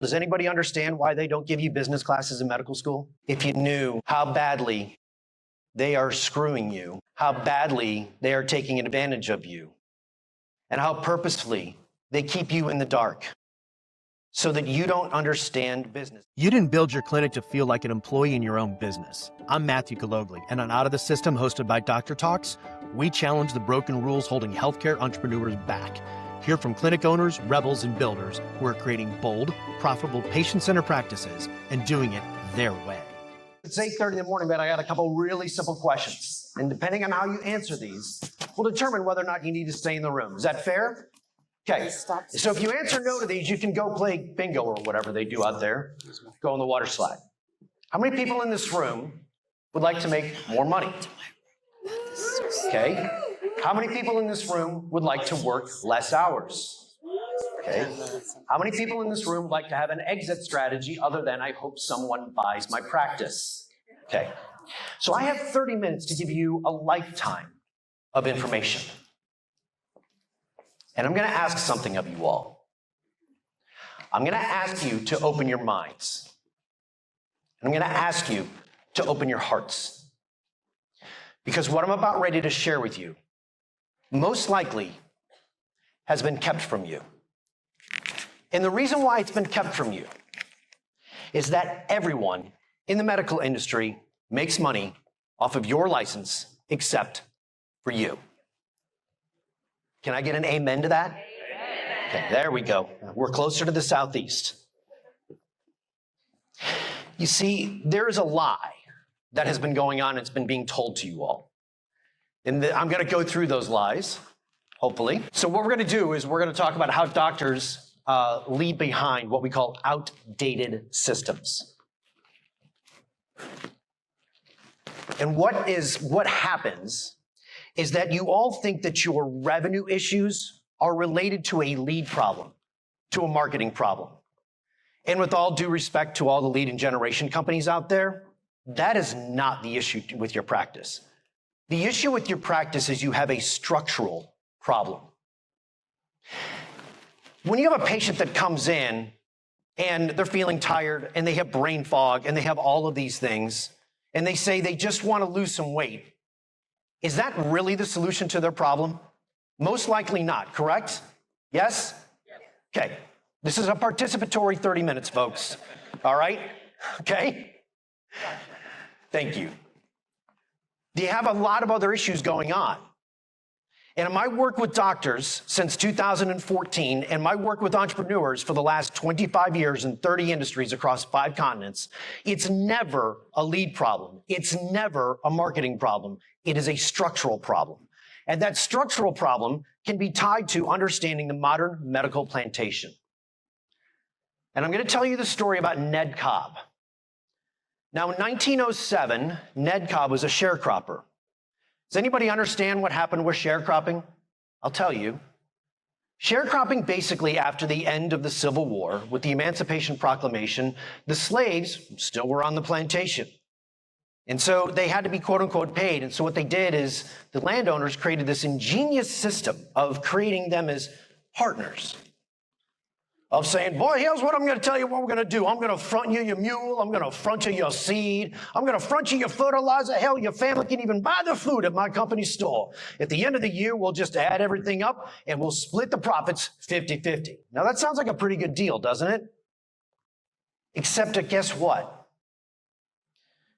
Does anybody understand why they don't give you business classes in medical school? If you knew how badly they are screwing you, how badly they are taking advantage of you, and how purposefully they keep you in the dark so that you don't understand business. You didn't build your clinic to feel like an employee in your own business. I'm Matthew Gillogly, and on Out of the System, hosted by Dr. Talks, we challenge the broken rules holding healthcare entrepreneurs back. Hear from clinic owners, rebels, and builders who are creating bold, profitable, patient-centered practices and doing it their way. It's 8:30 in the morning, but I got a couple really simple questions. And depending on how you answer these, will determine whether or not you need to stay in the room. Is that fair? Okay, so if you answer no to these, you can go play bingo or whatever they do out there. Go on the water slide. How many people in this room would like to make more money? Okay. How many people in this room would like to work less hours? Okay. How many people in this room would like to have an exit strategy other than I hope someone buys my practice? Okay. So I have 30 minutes to give you a lifetime of information. And I'm going to ask something of you all. I'm going to ask you to open your minds. I'm going to ask you to open your hearts. Because what I'm about ready to share with you, most likely, has been kept from you. And the reason why it's been kept from you is that everyone in the medical industry makes money off of your license except for you. Can I get an amen to that? Amen. Okay, there we go. We're closer to the southeast. You see, there is a lie that has been going on. It's been being told to you all. And I'm going to go through those lies, hopefully. So what we're going to do is we're going to talk about how doctors leave behind what we call outdated systems. And what happens is that you all think that your revenue issues are related to a lead problem, to a marketing problem. And with all due respect to all the lead and generation companies out there, that is not the issue with your practice. The issue with your practice is you have a structural problem. When you have a patient that comes in and they're feeling tired and they have brain fog and they have all of these things and they say they just want to lose some weight, is that really the solution to their problem? Most likely not, correct? Yes? Okay. This is a participatory 30 minutes, folks. All right? Okay? Thank you. You have a lot of other issues going on. And in my work with doctors since 2014 and my work with entrepreneurs for the last 25 years in 30 industries across 5 continents, it's never a lead problem. It's never a marketing problem. It is a structural problem. And that structural problem can be tied to understanding the modern medical plantation. And I'm going to tell you the story about Ned Cobb. Now, in 1907, Ned Cobb was a sharecropper. Does anybody understand what happened with sharecropping? I'll tell you. Sharecropping, basically, after the end of the Civil War, with the Emancipation Proclamation, the slaves still were on the plantation. And so they had to be, quote unquote, paid. And so what they did is the landowners created this ingenious system of creating them as partners. Of saying, boy, here's what I'm going to tell you what we're going to do. I'm going to front you your mule. I'm going to front you your seed. I'm going to front you your fertilizer. Hell, your family can even buy the food at my company store. At the end of the year, we'll just add everything up and we'll split the profits 50-50. Now, that sounds like a pretty good deal, doesn't it? Except that guess what?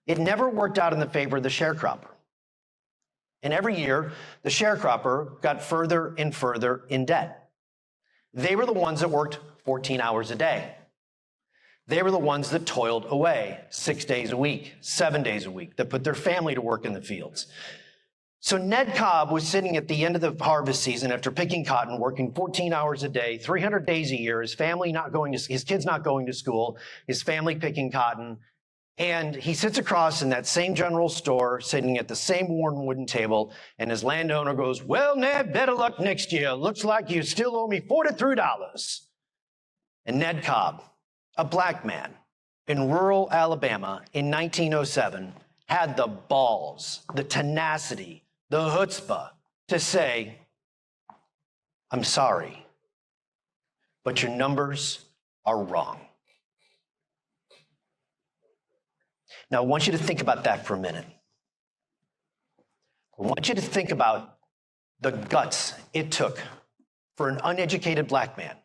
It never worked out in the favor of the sharecropper. And every year, the sharecropper got further and further in debt. They were the ones that worked 14 hours a day. They were the ones that toiled away 6 days a week, 7 days a week, that put their family to work in the fields. So Ned Cobb was sitting at the end of the harvest season after picking cotton, working 14 hours a day, 300 days a year, his kids not going to school, his family picking cotton. And he sits across in that same general store, sitting at the same worn wooden table, and his landowner goes, well, Ned, better luck next year. Looks like you still owe me $43. And Ned Cobb, a black man in rural Alabama in 1907, had the balls, the tenacity, the chutzpah to say, I'm sorry, but your numbers are wrong. Now, I want you to think about that for a minute. I want you to think about the guts it took for an uneducated black man,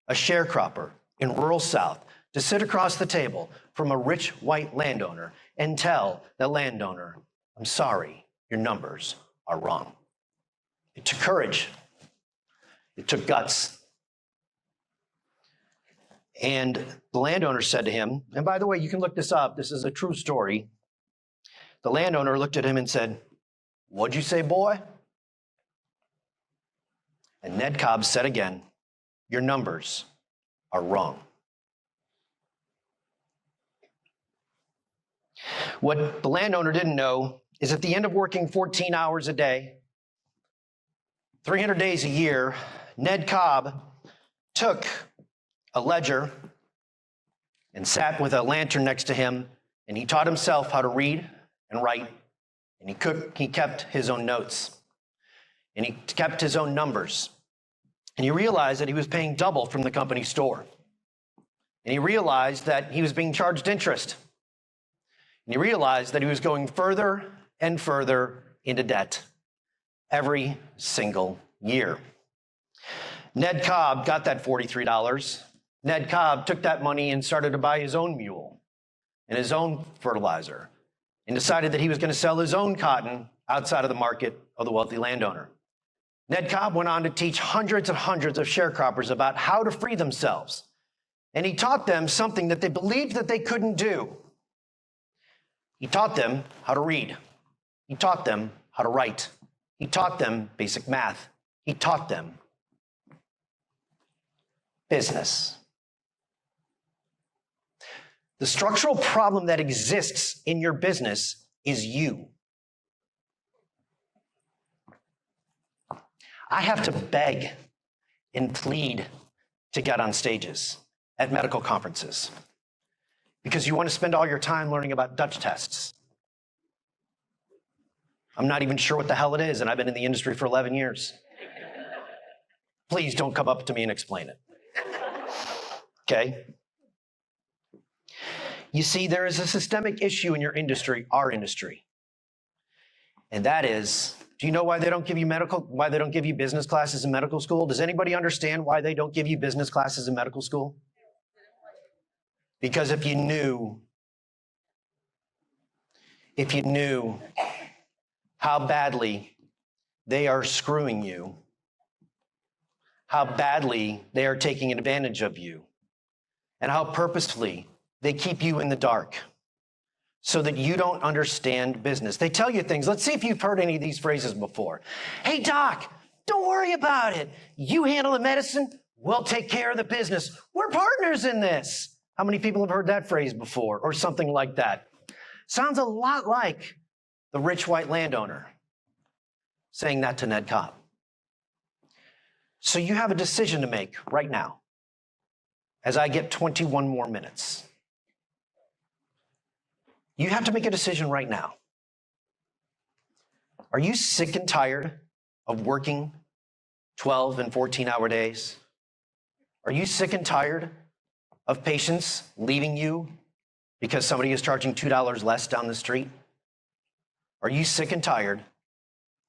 a sharecropper in rural South, to sit across the table from a rich white landowner and tell the landowner, I'm sorry, your numbers are wrong. It took courage. It took guts. And the landowner said to him, and by the way, you can look this up. This is a true story. The landowner looked at him and said, what'd you say, boy? And Ned Cobb said again, your numbers are wrong. What the landowner didn't know is at the end of working 14 hours a day, 300 days a year, Ned Cobb took a ledger and sat with a lantern next to him, and he taught himself how to read and write, and he kept his own notes, and he kept his own numbers, and he realized that he was paying double from the company store, and he realized that he was being charged interest, and he realized that he was going further and further into debt every single year. Ned Cobb got that $43. Ned Cobb took that money and started to buy his own mule and his own fertilizer and decided that he was going to sell his own cotton outside of the market of the wealthy landowner. Ned Cobb went on to teach hundreds and hundreds of sharecroppers about how to free themselves. And he taught them something that they believed that they couldn't do. He taught them how to read. He taught them how to write. He taught them basic math. He taught them business. The structural problem that exists in your business is you. I have to beg and plead to get on stages at medical conferences because you want to spend all your time learning about Dutch tests. I'm not even sure what the hell it is, and I've been in the industry for 11 years. Please don't come up to me and explain it. Okay? You see, there is a systemic issue in your industry, our industry. And that is, do you know why they don't give you business classes in medical school? Does anybody understand why they don't give you business classes in medical school? Because if you knew how badly they are screwing you, how badly they are taking advantage of you, and how purposefully they keep you in the dark so that you don't understand business. They tell you things. Let's see if you've heard any of these phrases before. Hey, doc, don't worry about it. You handle the medicine, we'll take care of the business. We're partners in this. How many people have heard that phrase before or something like that? Sounds a lot like the rich white landowner saying that to Ned Cobb. So you have a decision to make right now as I get 21 more minutes. You have to make a decision right now. Are you sick and tired of working 12 and 14-hour days? Are you sick and tired of patients leaving you because somebody is charging $2 less down the street? Are you sick and tired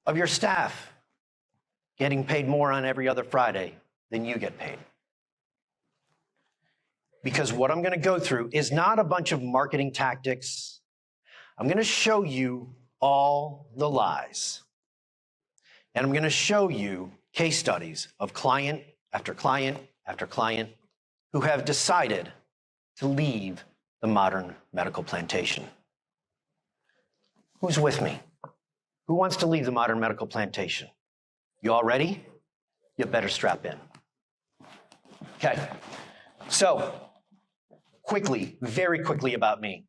of your staff getting paid more on every other Friday than you get paid? Because what I'm going to go through is not a bunch of marketing tactics. I'm going to show you all the lies. And I'm going to show you case studies of client after client after client who have decided to leave the modern medical plantation. Who's with me? Who wants to leave the modern medical plantation? You all ready? You better strap in. Okay, so quickly, very quickly about me.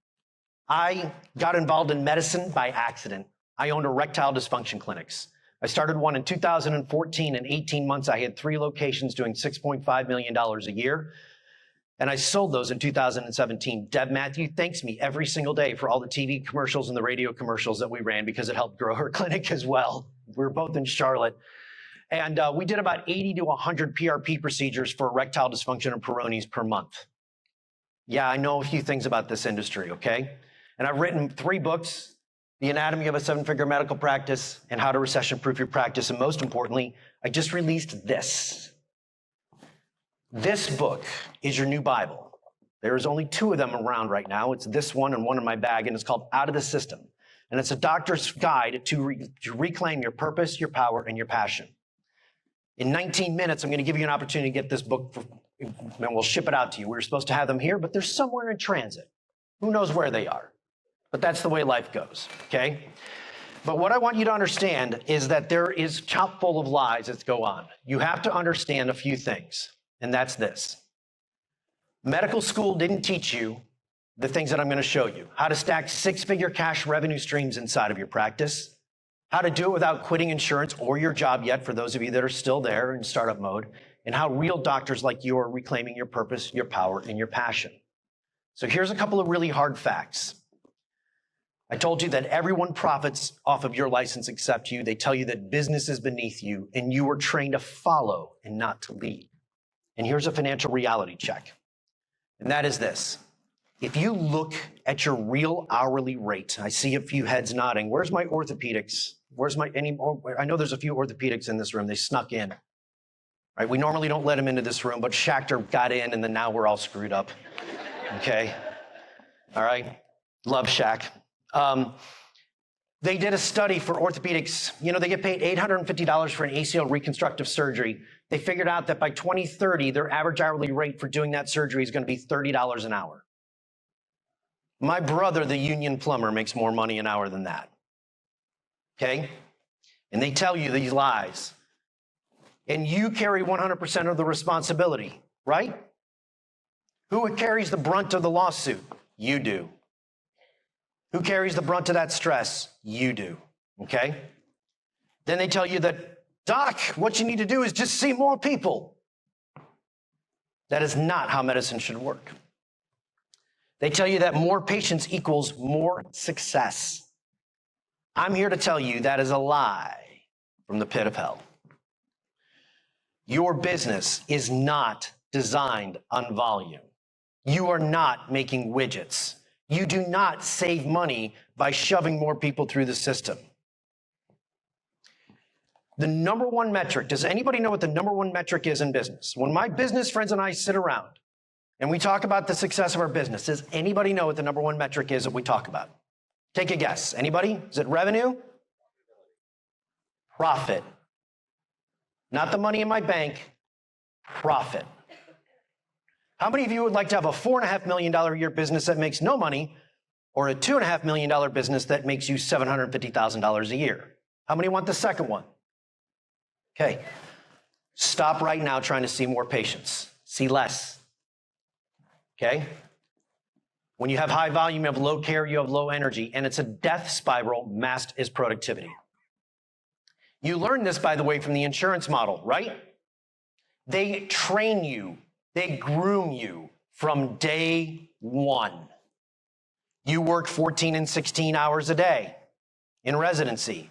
I got involved in medicine by accident. I owned erectile dysfunction clinics. I started one in 2014. In 18 months, I had 3 locations doing $6.5 million a year. And I sold those in 2017. Deb Matthew thanks me every single day for all the TV commercials and the radio commercials that we ran because it helped grow her clinic as well. We were both in Charlotte. And we did about 80 to 100 PRP procedures for erectile dysfunction and Peyronie's per month. Yeah, I know a few things about this industry, okay? And I've written 3 books, The Anatomy of a 7-Figure Medical Practice and How to Recession-Proof Your Practice. And most importantly, I just released this. This book is your new Bible. There's only 2 of them around right now. It's this one and one in my bag, and it's called Out of the System. And it's a doctor's guide to reclaim your purpose, your power, and your passion. In 19 minutes, I'm going to give you an opportunity to get this book, and we'll ship it out to you. We were supposed to have them here, but they're somewhere in transit. Who knows where they are? But that's the way life goes, okay? But what I want you to understand is that there is chock full of lies that go on. You have to understand a few things, and that's this. Medical school didn't teach you the things that I'm going to show you. How to stack 6-figure cash revenue streams inside of your practice. How to do it without quitting insurance or your job yet, for those of you that are still there in startup mode. And how real doctors like you are reclaiming your purpose, your power, and your passion. So here's a couple of really hard facts. I told you that everyone profits off of your license except you. They tell you that business is beneath you, and you were trained to follow and not to lead. And here's a financial reality check. And that is this. If you look at your real hourly rate, I see a few heads nodding. Where's my orthopedics? I know there's a few orthopedics in this room. They snuck in. Right? We normally don't let them into this room, but Schachter got in, and then now we're all screwed up. Okay? All right? Love Shaq. They did a study for orthopedics. You know, they get paid $850 for an ACL reconstructive surgery. They figured out that by 2030, their average hourly rate for doing that surgery is going to be $30 an hour. My brother, the union plumber, makes more money an hour than that. Okay? And they tell you these lies. And you carry 100% of the responsibility, right? Who carries the brunt of the lawsuit? You do. Who carries the brunt of that stress? You do, okay? Then they tell you that, Doc, what you need to do is just see more people. That is not how medicine should work. They tell you that more patients equals more success. I'm here to tell you that is a lie from the pit of hell. Your business is not designed on volume. You are not making widgets. You do not save money by shoving more people through the system. The number one metric, does anybody know what the number one metric is in business? When my business friends and I sit around and we talk about the success of our business, does anybody know what the number one metric is that we talk about? Take a guess. Anybody? Is it revenue? Profit. Not the money in my bank, profit. How many of you would like to have a $4.5 million a year business that makes no money, or a $2.5 million business that makes you $750,000 a year? How many want the second one? Okay. Stop right now trying to see more patients. See less. Okay? When you have high volume, you have low care, you have low energy, and it's a death spiral masked as productivity. You learned this, by the way, from the insurance model, right? They train you. They groom you from day one. You work 14 and 16 hours a day in residency.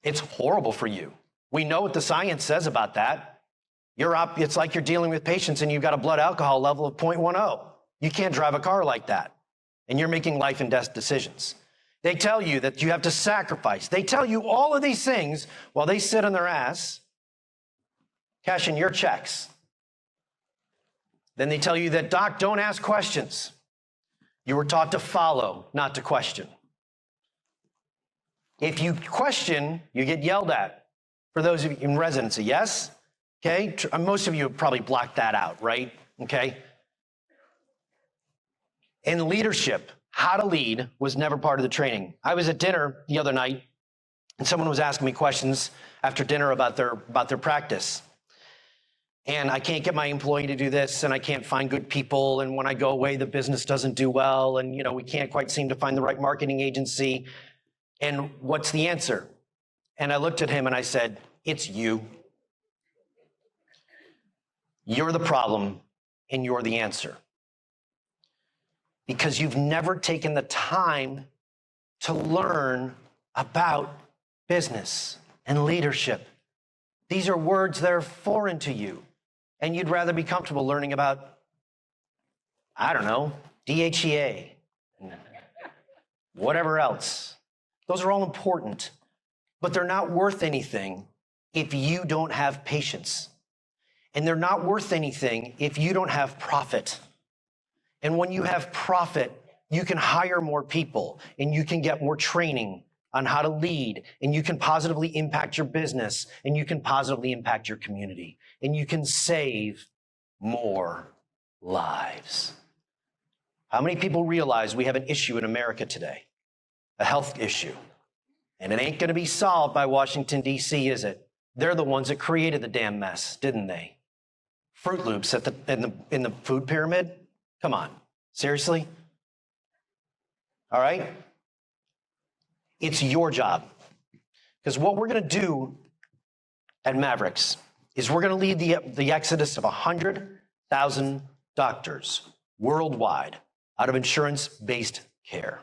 It's horrible for you. We know what the science says about that. It's like you're dealing with patients and you've got a blood alcohol level of 0.10. You can't drive a car like that. And you're making life and death decisions. They tell you that you have to sacrifice. They tell you all of these things while they sit on their ass, cashing your checks. Then they tell you that, Doc, don't ask questions. You were taught to follow, not to question. If you question, you get yelled at. For those of you in residency, yes? Okay, most of you have probably blocked that out, right? Okay. In leadership, how to lead was never part of the training. I was at dinner the other night, and someone was asking me questions after dinner about their practice. And I can't get my employee to do this, and I can't find good people, and when I go away, the business doesn't do well, and we can't quite seem to find the right marketing agency. And what's the answer? And I looked at him and I said, it's you. You're the problem, and you're the answer. Because you've never taken the time to learn about business and leadership. These are words that are foreign to you. And you'd rather be comfortable learning about, I don't know, DHEA, whatever else. Those are all important, but they're not worth anything if you don't have patience. And they're not worth anything if you don't have profit. And when you have profit, you can hire more people and you can get more training on how to lead, and you can positively impact your business, and you can positively impact your community, and you can save more lives. How many people realize we have an issue in America today? A health issue. And it ain't going to be solved by Washington, D.C., is it? They're the ones that created the damn mess, didn't they? Fruit Loops in the food pyramid? Come on, seriously? All right? It's your job. Because what we're going to do at Mavericks is we're going to lead the exodus of 100,000 doctors worldwide out of insurance-based care.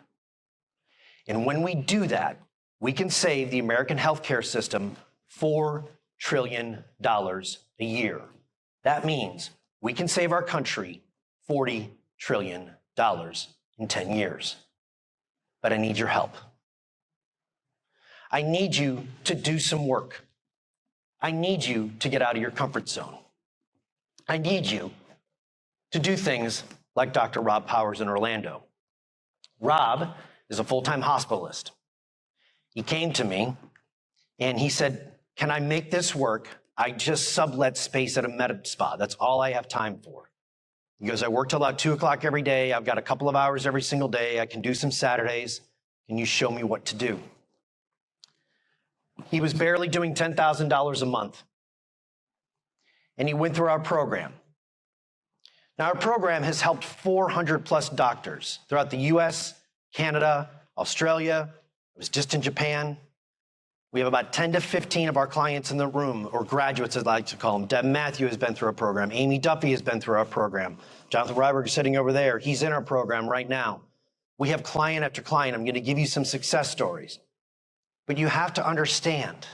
And when we do that, we can save the American healthcare system $4 trillion a year. That means we can save our country $40 trillion in 10 years. But I need your help. I need you to do some work. I need you to get out of your comfort zone. I need you to do things like Dr. Rob Powers in Orlando. Rob is a full-time hospitalist. He came to me and he said, can I make this work? I just sublet space at a med spa. That's all I have time for. He goes, I work till about 2 o'clock every day. I've got a couple of hours every single day. I can do some Saturdays. Can you show me what to do? He was barely doing $10,000 a month. And he went through our program. Now, our program has helped 400 plus doctors throughout the US, Canada, Australia. I was just in Japan. We have about 10 to 15 of our clients in the room, or graduates, as I like to call them. Deb Matthew has been through our program. Amy Duffy has been through our program. Jonathan Ryberg is sitting over there. He's in our program right now. We have client after client. I'm going to give you some success stories. But you have to understand,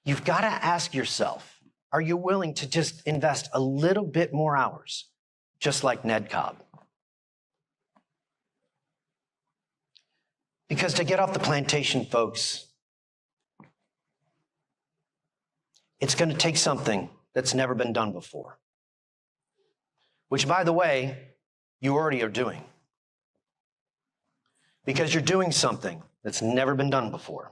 you've got to ask yourself, are you willing to just invest a little bit more hours, just like Ned Cobb? Because to get off the plantation, folks, it's going to take something that's never been done before. Which, by the way, you already are doing. Because you're doing something that's never been done before.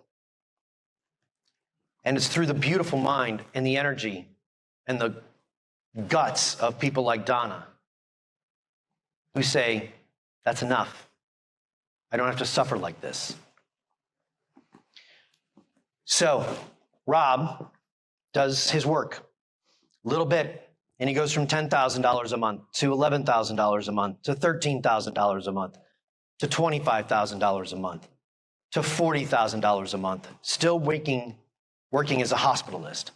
And it's through the beautiful mind and the energy and the guts of people like Donna who say, that's enough. I don't have to suffer like this. So Rob does his work a little bit, and he goes from $10,000 a month to $11,000 a month to $13,000 a month to $25,000 a month to $40,000 a month, still working as a hospitalist.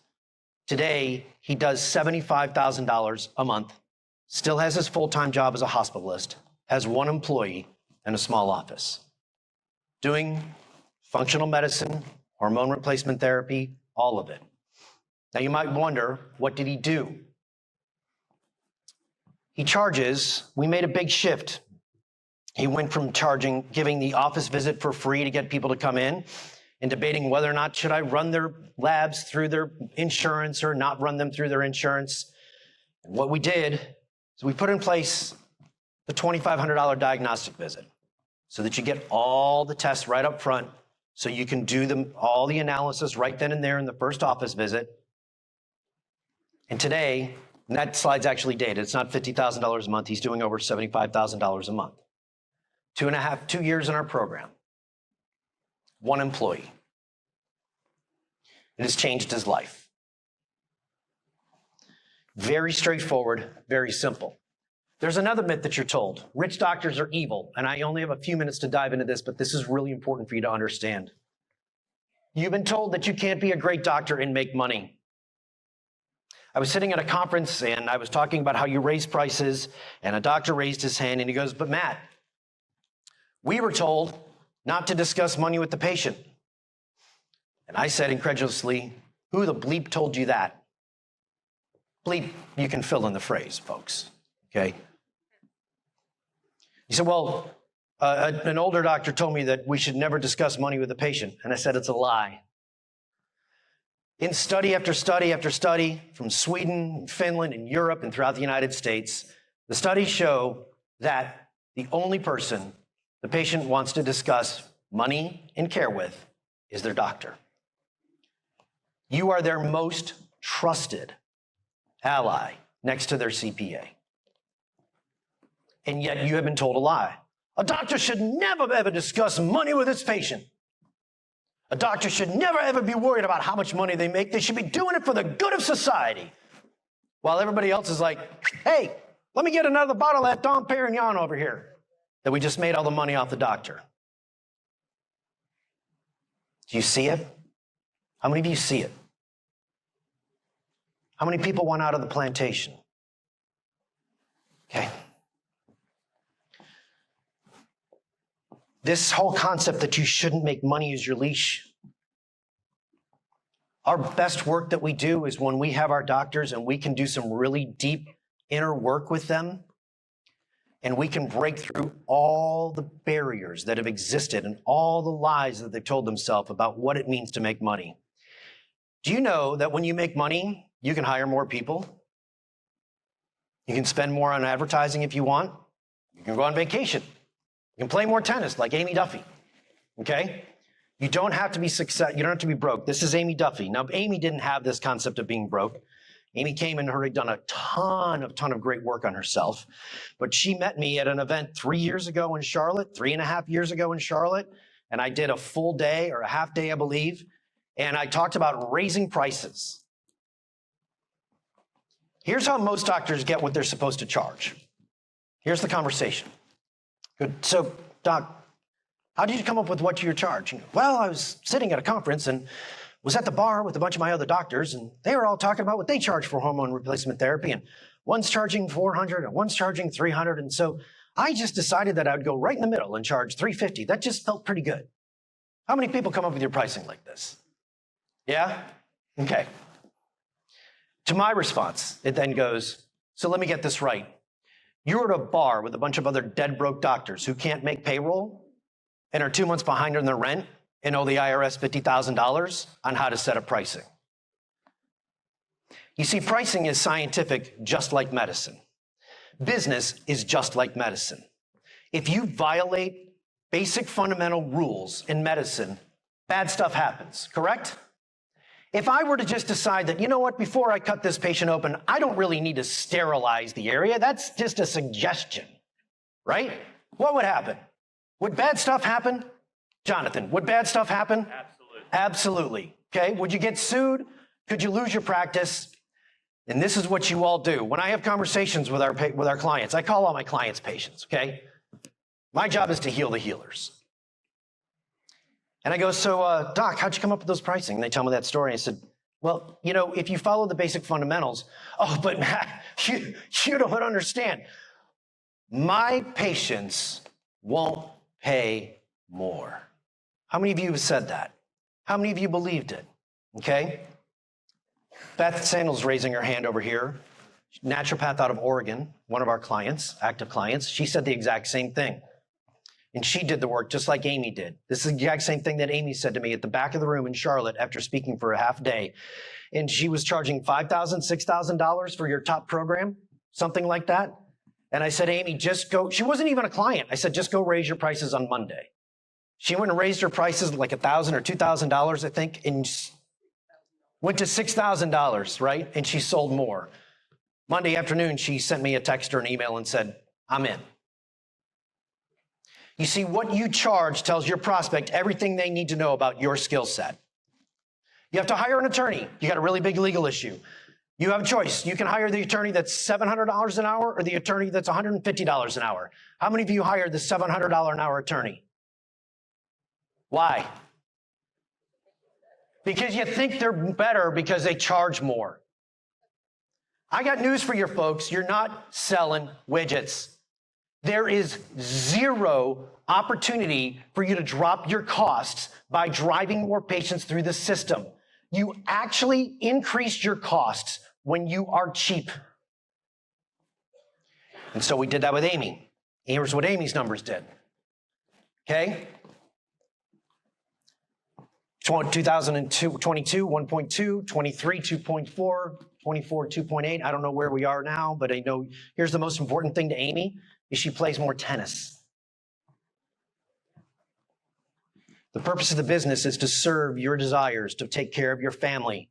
Today, he does $75,000 a month, still has his full-time job as a hospitalist, has one employee and a small office, doing functional medicine, hormone replacement therapy, all of it. Now you might wonder, what did he do? He charges, we made a big shift. He went from giving the office visit for free to get people to come in and debating whether or not should I run their labs through their insurance or not run them through their insurance. And what we did is we put in place the $2,500 diagnostic visit so that you get all the tests right up front, so you can do all the analysis right then and there in the first office visit. And today, and that slide's actually dated, it's not $50,000 a month, he's doing over $75,000 a month. 2 years in our program, one employee. It has changed his life. Very straightforward, very simple. There's another myth that you're told. Rich doctors are evil, and I only have a few minutes to dive into this, but this is really important for you to understand. You've been told that you can't be a great doctor and make money. I was sitting at a conference and I was talking about how you raise prices, and a doctor raised his hand and he goes, but Matt, we were told not to discuss money with the patient. And I said incredulously, who the bleep told you that? Bleep, you can fill in the phrase, folks, okay? He said, well, An older doctor told me that we should never discuss money with a patient, and I said it's a lie. In study after study after study from Sweden, Finland, and Europe, and throughout the United States, the studies show that the only person the patient wants to discuss money and care with is their doctor. You are their most trusted ally next to their CPA. And yet you have been told a lie. A doctor should never ever discuss money with his patient. A doctor should never ever be worried about how much money they make. They should be doing it for the good of society. While everybody else is like, hey, let me get another bottle of that Dom Perignon over here that we just made all the money off the doctor. Do you see it? How many of you see it? How many people want out of the plantation? Okay. This whole concept that you shouldn't make money as your leash. Our best work that we do is when we have our doctors and we can do some really deep inner work with them, and we can break through all the barriers that have existed and all the lies that they've told themselves about what it means to make money. Do you know that when you make money, you can hire more people? You can spend more on advertising if you want. You can go on vacation. You can play more tennis like Amy Duffy, okay? You don't have to be you don't have to be broke. This is Amy Duffy. Now, Amy didn't have this concept of being broke. Amy came and had done a ton of great work on herself. But she met me at an event 3 years ago in Charlotte, 3.5 years ago in Charlotte, and I did a full day or a half day, I believe, and I talked about raising prices. Here's how most doctors get what they're supposed to charge. Here's the conversation. Good. So, Doc, how did you come up with what you charge? Well, I was sitting at a conference and was at the bar with a bunch of my other doctors, and they were all talking about what they charge for hormone replacement therapy, and one's charging $400 and one's charging $300, and so I just decided that I would go right in the middle and charge $350. That just felt pretty good. How many people come up with your pricing like this? Yeah? Okay. To my response, it then goes, so let me get this right. You're at a bar with a bunch of other dead broke doctors who can't make payroll and are 2 months behind on their rent and owe the IRS $50,000 on how to set up pricing. You see, pricing is scientific just like medicine. Business is just like medicine. If you violate basic fundamental rules in medicine, bad stuff happens, correct? If I were to just decide that, you know what, before I cut this patient open, I don't really need to sterilize the area. That's just a suggestion, right? What would happen? Would bad stuff happen? Jonathan, would bad stuff happen? Absolutely. Absolutely. Okay, would you get sued? Could you lose your practice? And this is what you all do. When I have conversations with our clients, I call all my clients patients, okay? My job is to heal the healers. And I go, so Doc, how'd you come up with those pricing? And they tell me that story. I said, well, you know, if you follow the basic fundamentals, oh, but Matt, you don't understand. My patients won't pay more. How many of you have said that? How many of you believed it? Okay. Beth Sandals raising her hand over here. Naturopath out of Oregon, one of our clients, active clients. She said the exact same thing. And she did the work just like Amy did. This is the exact same thing that Amy said to me at the back of the room in Charlotte after speaking for a half day. And she was charging $5,000, $6,000 for your top program, something like that. And I said, Amy, just go. She wasn't even a client. I said, just go raise your prices on Monday. She went and raised her prices like $1,000 or $2,000, I think, and went to $6,000, right? And she sold more. Monday afternoon, she sent me a text or an email and said, I'm in. You see, what you charge tells your prospect everything they need to know about your skill set. You have to hire an attorney. You got a really big legal issue. You have a choice. You can hire the attorney that's $700 an hour or the attorney that's $150 an hour. How many of you hired the $700 an hour attorney? Why? Because you think they're better because they charge more. I got news for you folks. You're not selling widgets. There is zero opportunity for you to drop your costs by driving more patients through the system. You actually increase your costs when you are cheap. And so we did that with Amy. Here's what Amy's numbers did. Okay? 2022, 1.2, 23, 2.4, 24, 2.8. I don't know where we are now, but I know here's the most important thing to Amy is she plays more tennis. The purpose of the business is to serve your desires, to take care of your family.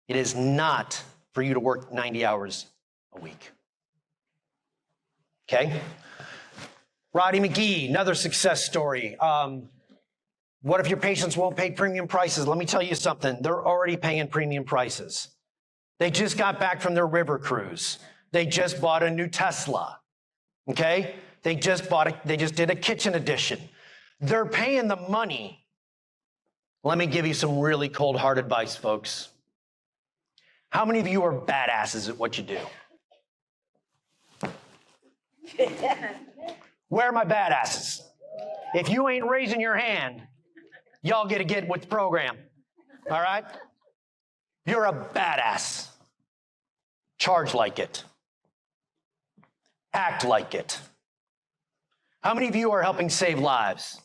It is not for you to work 90 hours a week. Okay? Roddy McGee, another success story. What if your patients won't pay premium prices? Let me tell you something. They're already paying premium prices. They just got back from their river cruise. They just bought a new Tesla. Okay? They just did a kitchen addition. They're paying the money. Let me give you some really cold hard advice, folks. How many of you are badasses at what you do? Where are my badasses? If you ain't raising your hand, y'all get with the program. All right? You're a badass. Charge like it. Act like it. How many of you are helping save lives?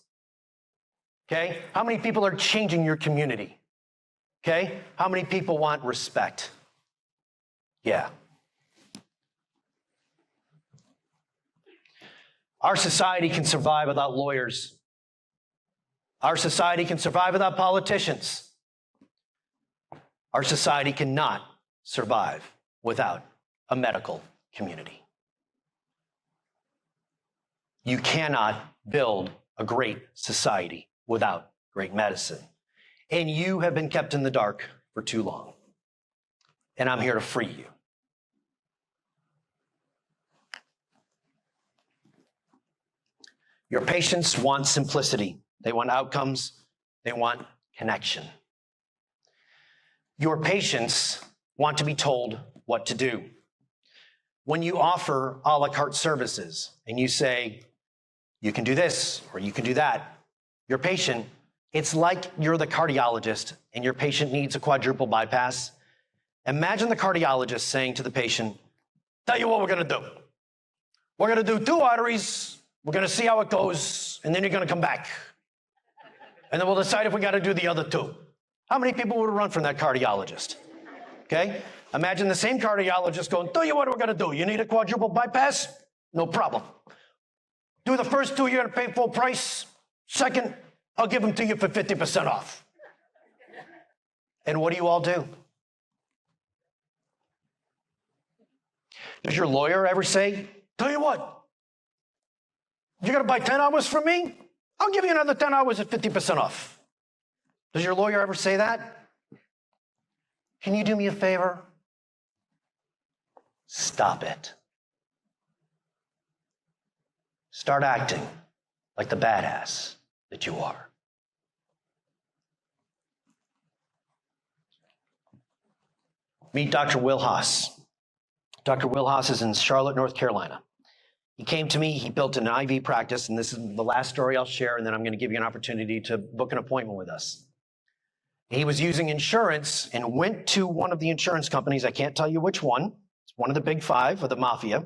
Okay? How many people are changing your community? Okay? How many people want respect? Yeah. Our society can survive without lawyers. Our society can survive without politicians. Our society cannot survive without a medical community. You cannot build a great society without great medicine. And you have been kept in the dark for too long. And I'm here to free you. Your patients want simplicity. They want outcomes. They want connection. Your patients want to be told what to do. When you offer a la carte services and you say, you can do this or you can do that, your patient, it's like you're the cardiologist and your patient needs a quadruple bypass. Imagine the cardiologist saying to the patient, tell you what we're going to do. We're going to do 2 arteries. We're going to see how it goes. And then you're going to come back. And then we'll decide if we got to do the other 2. How many people would run from that cardiologist? Okay? Imagine the same cardiologist going, tell you what we're going to do. You need a quadruple bypass? No problem. Do the first 2, you're going to pay full price. Second, I'll give them to you for 50% off. And what do you all do? Does your lawyer ever say, tell you what, you're going to buy 10 hours from me? I'll give you another 10 hours at 50% off. Does your lawyer ever say that? Can you do me a favor? Stop it. Start acting like the badass that you are. Meet Dr. Will Haas. Dr. Will Haas is in Charlotte, North Carolina. He came to me, he built an IV practice, and this is the last story I'll share, and then I'm going to give you an opportunity to book an appointment with us. He was using insurance and went to one of the insurance companies. I can't tell you which one. It's one of the big 5 of the mafia.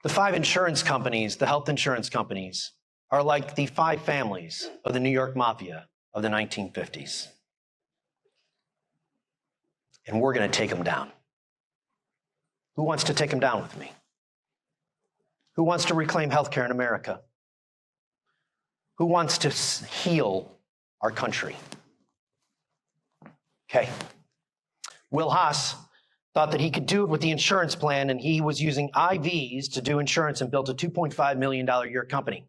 The 5 insurance companies, the health insurance companies, are like the 5 families of the New York Mafia of the 1950s. And we're going to take them down. Who wants to take them down with me? Who wants to reclaim healthcare in America? Who wants to heal our country? Okay. Will Haas thought that he could do it with the insurance plan, and he was using IVs to do insurance and built a $2.5 million a year company.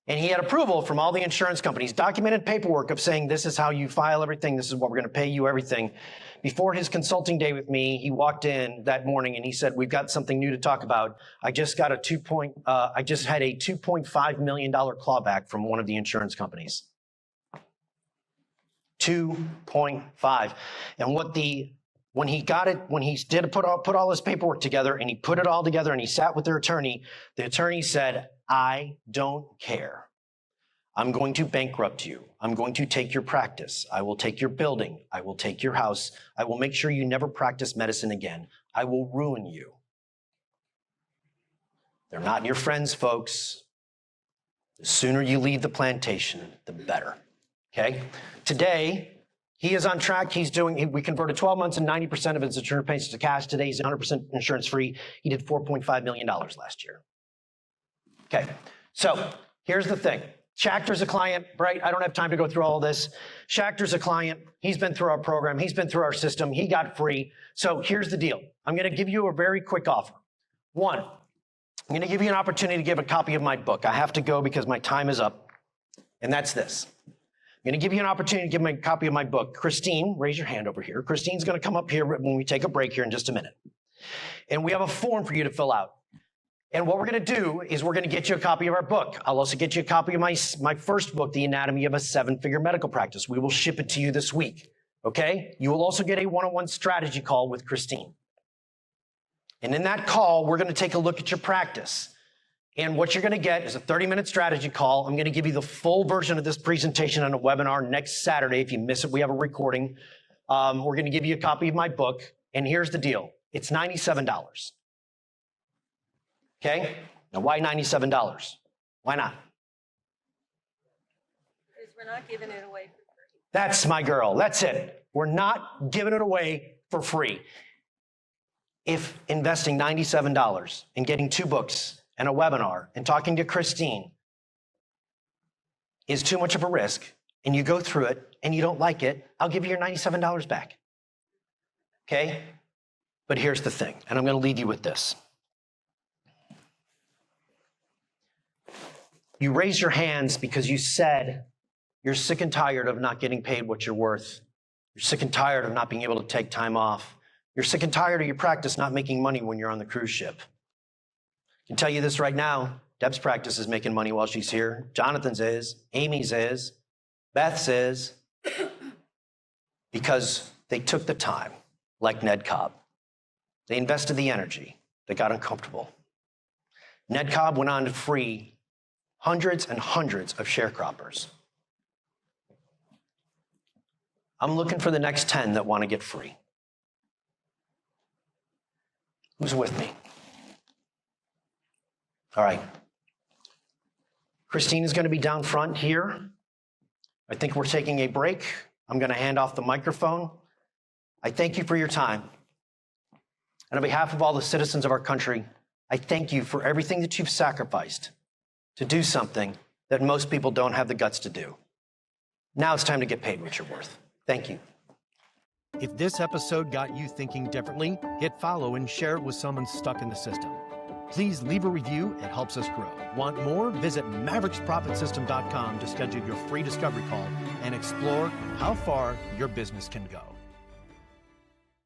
And he had approval from all the insurance companies, documented paperwork of saying, this is how you file everything, this is what we're going to pay you, everything. Before his consulting day with me, he walked in that morning and he said, we've got something new to talk about. I just had a $2.5 million clawback from one of the insurance companies. 2.5. And when he got it, when he did put all his paperwork together and he put it all together and he sat with the attorney said, I don't care. I'm going to bankrupt you. I'm going to take your practice. I will take your building. I will take your house. I will make sure you never practice medicine again. I will ruin you. They're not your friends, folks. The sooner you leave the plantation, the better. Okay? Today, he is on track. We converted 12 months and 90% of his insurance payments to cash. Today, he's 100% insurance free. He did $4.5 million last year. Okay, so here's the thing. Schachter's a client, right? I don't have time to go through all of this. Schachter's a client. He's been through our program. He's been through our system. He got free. So here's the deal. I'm going to give you a very quick offer. One, I'm going to give you an opportunity to give a copy of my book. I have to go because my time is up, and that's this. I'm going to give you an opportunity to give me a copy of my book. Christine, raise your hand over here. Christine's going to come up here when we take a break here in just a minute. And we have a form for you to fill out. And what we're going to do is we're going to get you a copy of our book. I'll also get you a copy of my first book, The Anatomy of a Seven-Figure Medical Practice. We will ship it to you this week, okay? You will also get a one-on-one strategy call with Christine. And in that call, we're going to take a look at your practice. And what you're going to get is a 30-minute strategy call. I'm going to give you the full version of this presentation on a webinar next Saturday. If you miss it, we have a recording. We're going to give you a copy of my book. And here's the deal. It's $97. Okay? Now, why $97? Why not? Because we're not giving it away for free. That's my girl. That's it. We're not giving it away for free. If investing $97 and getting 2 books and a webinar and talking to Christine is too much of a risk, and you go through it and you don't like it, I'll give you your $97 back. Okay? But here's the thing, and I'm going to leave you with this. You raised your hands because you said you're sick and tired of not getting paid what you're worth. You're sick and tired of not being able to take time off. You're sick and tired of your practice not making money when you're on the cruise ship. I can tell you this right now. Deb's practice is making money while she's here. Jonathan's is. Amy's is. Beth's is. Because they took the time, like Ned Cobb. They invested the energy. They got uncomfortable. Ned Cobb went on to free hundreds and hundreds of sharecroppers. I'm looking for the next 10 that want to get free. Who's with me? All right. Christine is going to be down front here. I think we're taking a break. I'm going to hand off the microphone. I thank you for your time. And on behalf of all the citizens of our country, I thank you for everything that you've sacrificed to do something that most people don't have the guts to do. Now it's time to get paid what you're worth. Thank you. If this episode got you thinking differently, hit follow and share it with someone stuck in the system. Please leave a review. It helps us grow. Want more? Visit mavericksprofitsystem.com to schedule your free discovery call and explore how far your business can go.